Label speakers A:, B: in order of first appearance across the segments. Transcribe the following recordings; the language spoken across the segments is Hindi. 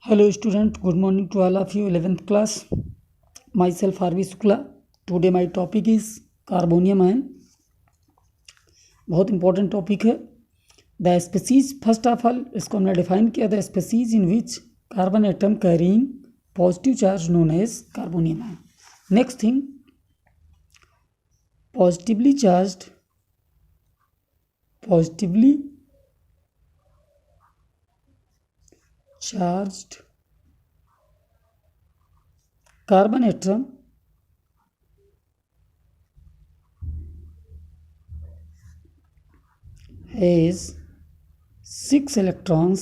A: Hello student, good morning to all of you 11th class. Myself RV Shukla. Today my topic is carbonium ion. बहुत इंपॉर्टेंट टॉपिक है. The species, first of all इसको हमने डिफाइन किया, the species in which carbon atom carrying positive charge known as carbonium ion. Next thing, positively charged carbon atom has 6 electrons.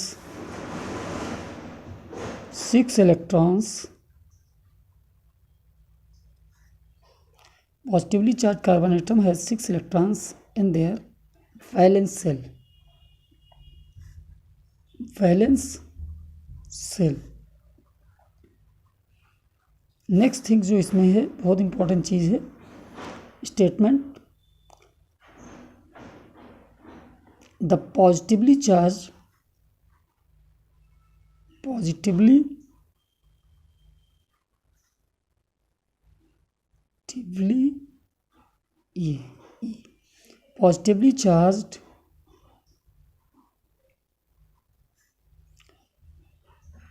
A: Positively charged carbon atom has 6 electrons in their valence cell. Next thing जो इसमें है, बहुत इंपॉर्टेंट चीज़ है, statement, the positively charged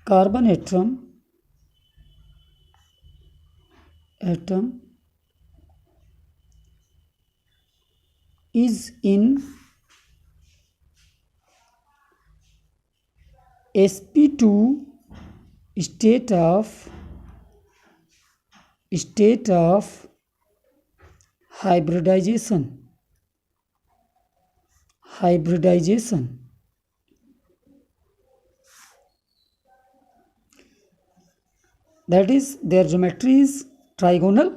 A: carbon atom is in sp2 state of hybridization. That is, their geometry is trigonal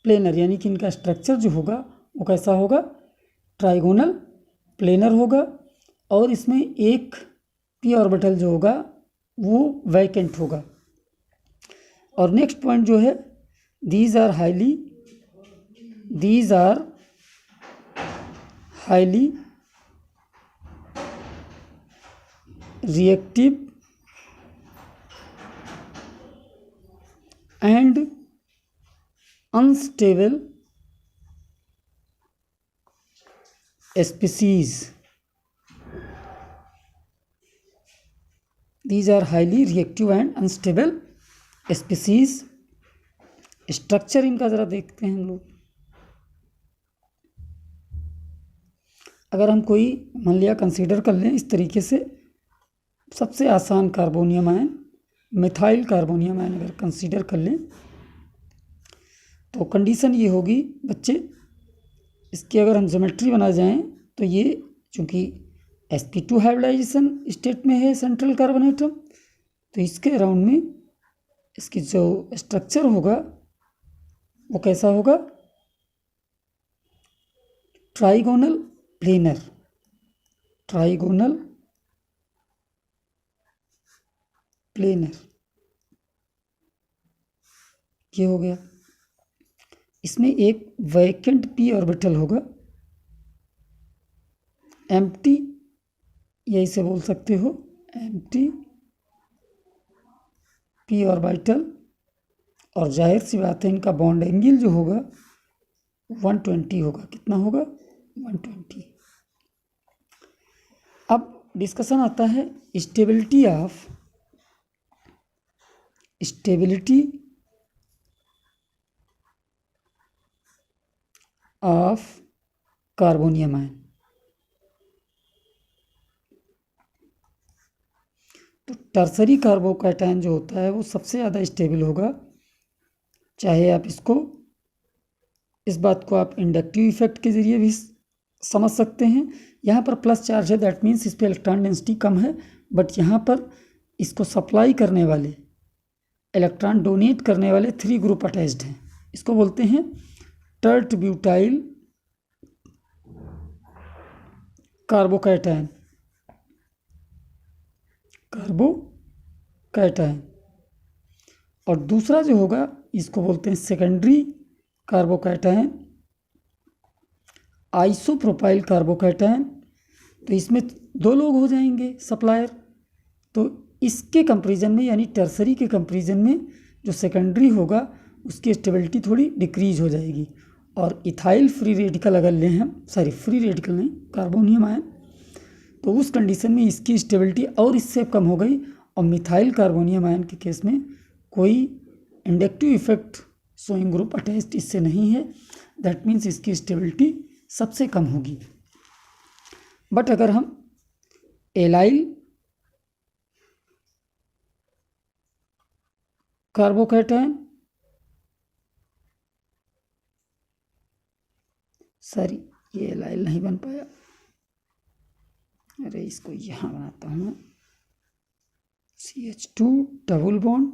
A: planar, यानी कि इनका स्ट्रक्चर जो होगा वो कैसा होगा, ट्राइगोनल प्लेनर होगा. और इसमें एक पी ऑर्बिटल जो होगा वो वैकेंट होगा. और नेक्स्ट पॉइंट जो है, these are highly reactive and unstable species. These are highly reactive and unstable species. Structure इनका ज़रा देखते हैं हम लोग. अगर हम कोई मान लिया कंसीडर कर लें इस तरीके से, सबसे आसान carbonium ion, methyl carbonium ion अगर कंसीडर कर लें तो कंडीशन ये होगी बच्चे, इसकी अगर हम ज्योमेट्री बना जाएं तो ये चूँकि sp2 हाइब्रिडाइजेशन स्टेट में है सेंट्रल कार्बन एटम, तो इसके अराउंड में इसकी जो स्ट्रक्चर होगा वो कैसा होगा, ट्राइगोनल प्लेनर. ये हो गया. इसमें एक वैकेंट पी ऑर्बिटल होगा, एम्प्टी, यही से बोल सकते हो, एम्प्टी पी ऑर्बिटल. और जाहिर सी बात है इनका बॉन्ड एंगल जो होगा 120 होगा. कितना होगा, 120. अब डिस्कशन आता है स्टेबिलिटी ऑफ कार्बोनियम आयन. तो टर्सरी कार्बोकैटायन जो होता है वो सबसे ज़्यादा स्टेबल होगा. चाहे आप इसको, इस बात को आप इंडक्टिव इफेक्ट के ज़रिए भी समझ सकते हैं. यहाँ पर प्लस चार्ज है, दैट मीन्स इस पर इलेक्ट्रॉन डेंसिटी कम है, बट यहाँ पर इसको सप्लाई करने वाले, इलेक्ट्रॉन डोनेट करने वाले 3 ग्रुप अटैच्ड हैं. इसको बोलते हैं टर्ट ब्यूटाइल कार्बोकैटायन. और दूसरा जो होगा इसको बोलते हैं सेकेंडरी कार्बोकैटायन, आइसोप्रोपाइल कार्बोकैटायन. तो इसमें 2 लोग हो जाएंगे सप्लायर. तो इसके कंपैरिजन में यानी टर्सरी के कंपैरिजन में जो सेकेंडरी होगा उसकी स्टेबिलिटी थोड़ी डिक्रीज हो जाएगी। और इथाइल फ्री रेडिकल अगर लें हम, सॉरी फ्री रेडिकल नहीं, कार्बोनियम आयन, तो उस कंडीशन में इसकी स्टेबिलिटी और इससे कम हो गई। और मिथाइल कार्बोनियम आयन के केस में कोई inductive effect showing group attached इससे नहीं है, दैट मीन्स इसकी स्टेबिलिटी सबसे कम होगी। बट अगर हम एलाइल कार्बोकैटायन, सॉरी ये एलाइल नहीं बन पाया, अरे इसको यहाँ बनाता हूँ मैं, CH2 double bond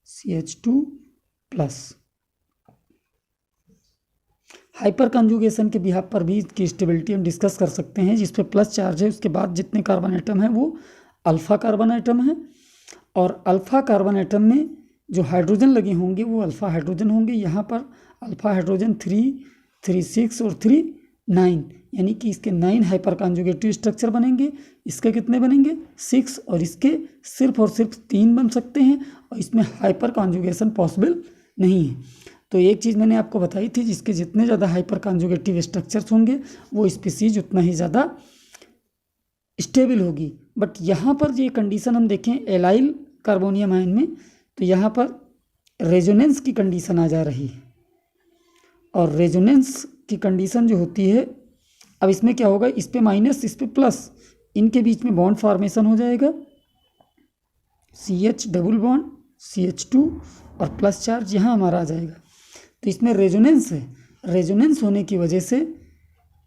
A: CH2 plus. Hyper conjugation के बिहाफ पर भी इसकी स्टेबिलिटी हम डिस्कस कर सकते हैं, जिस पे प्लस चार्ज है उसके बाद जितने कार्बन आइटम है वो अल्फ़ा कार्बन आइटम है। और अल्फ़ा कार्बन आइटम में जो हाइड्रोजन लगे होंगे वो अल्फ़ा हाइड्रोजन होंगे। यहाँ पर अल्फ़ा हाइड्रोजन 3, 3, 6 और 3, 9, यानी कि इसके 9 हाइपर कॉन्जुगेटिव स्ट्रक्चर बनेंगे। इसके कितने बनेंगे? 6, और इसके सिर्फ और सिर्फ 3 बन सकते हैं, और इसमें हाइपर कॉन्जुगेशन पॉसिबल नहीं है। तो एक चीज़ मैंने आपको बताई थी, जिसके जितने ज़्यादा हाइपर कॉन्जुगेटिव स्ट्रक्चर्स होंगे वो स्पीसीज उतना ही ज़्यादा स्टेबल होगी। बट यहाँ पर ये कंडीशन हम देखें एलाइल कार्बोनियम आयन में, तो यहाँ पर रेजोनेंस की कंडीशन आ जा रही है। और रेजोनेंस की कंडीशन जो होती है, अब इसमें क्या होगा, इस पे माइनस इस पे प्लस, इनके बीच में बॉन्ड फॉर्मेशन हो जाएगा, CH डबल बॉन्ड CH2 और प्लस चार्ज यहाँ हमारा आ जाएगा। तो इसमें रेजोनेंस है, रेजोनेंस होने की वजह से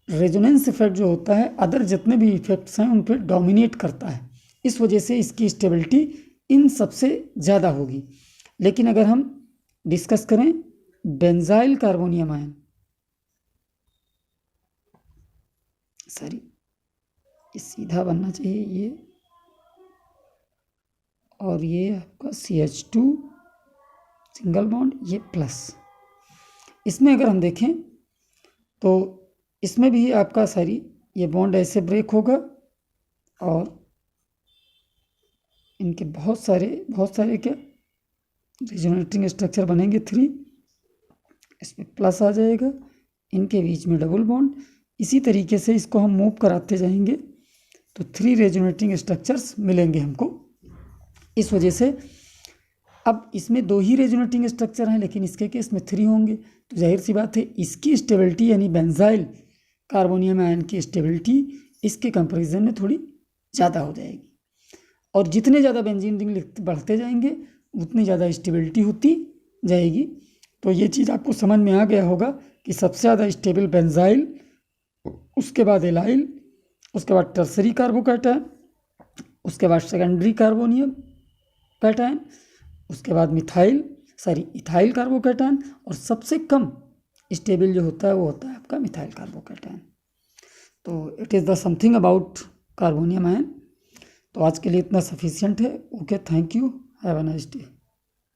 A: रेजोनेंस इफेक्ट जो होता है अदर जितने भी इफेक्ट्स हैं उन पर डोमिनेट करता है, इस वजह से इसकी स्टेबिलिटी इन सबसे ज़्यादा होगी। लेकिन अगर हम डिस्कस करें बेंजाइल कार्बोनियम आयन, सॉरी ये सीधा बनना चाहिए ये, और ये आपका CH2 सिंगल बॉन्ड ये प्लस। इसमें अगर हम देखें तो इसमें भी आपका सॉरी ये बॉन्ड ऐसे ब्रेक होगा, और इनके बहुत सारे क्या रिजोनेटिंग स्ट्रक्चर बनेंगे 3, इसमें प्लस आ जाएगा, इनके बीच में डबल बॉन्ड। इसी तरीके से इसको हम मूव कराते जाएंगे तो 3 रेजोनेटिंग स्ट्रक्चर्स मिलेंगे हमको। इस वजह से अब इसमें 2 ही रेजोनेटिंग स्ट्रक्चर हैं, लेकिन इसके केस में 3 होंगे, तो जाहिर सी बात है इसकी स्टेबिलिटी यानी बेंजाइल कार्बोनियम आयन की स्टेबिलिटी इसके कंपैरिजन में थोड़ी ज़्यादा हो जाएगी। और जितने ज़्यादा बेंजीन रिंग बढ़ते जाएंगे उतनी ज़्यादा स्टेबिलिटी होती जाएगी। तो ये चीज़ आपको समझ में आ गया होगा कि सबसे ज़्यादा स्टेबल बेंजाइल, उसके बाद एलाइल, उसके बाद टर्सरी कार्बोकैटायन, उसके बाद सेकेंडरी कार्बोनियम कैटायन, उसके बाद इथाइल कार्बोकैटायन, और सबसे कम स्टेबल जो होता है वो होता है आपका मिथाइल कार्बोकैटायन। तो it is the something about carbonium ion. तो आज के लिए इतना सफिशिएंट है। Okay, thank you, have a nice day.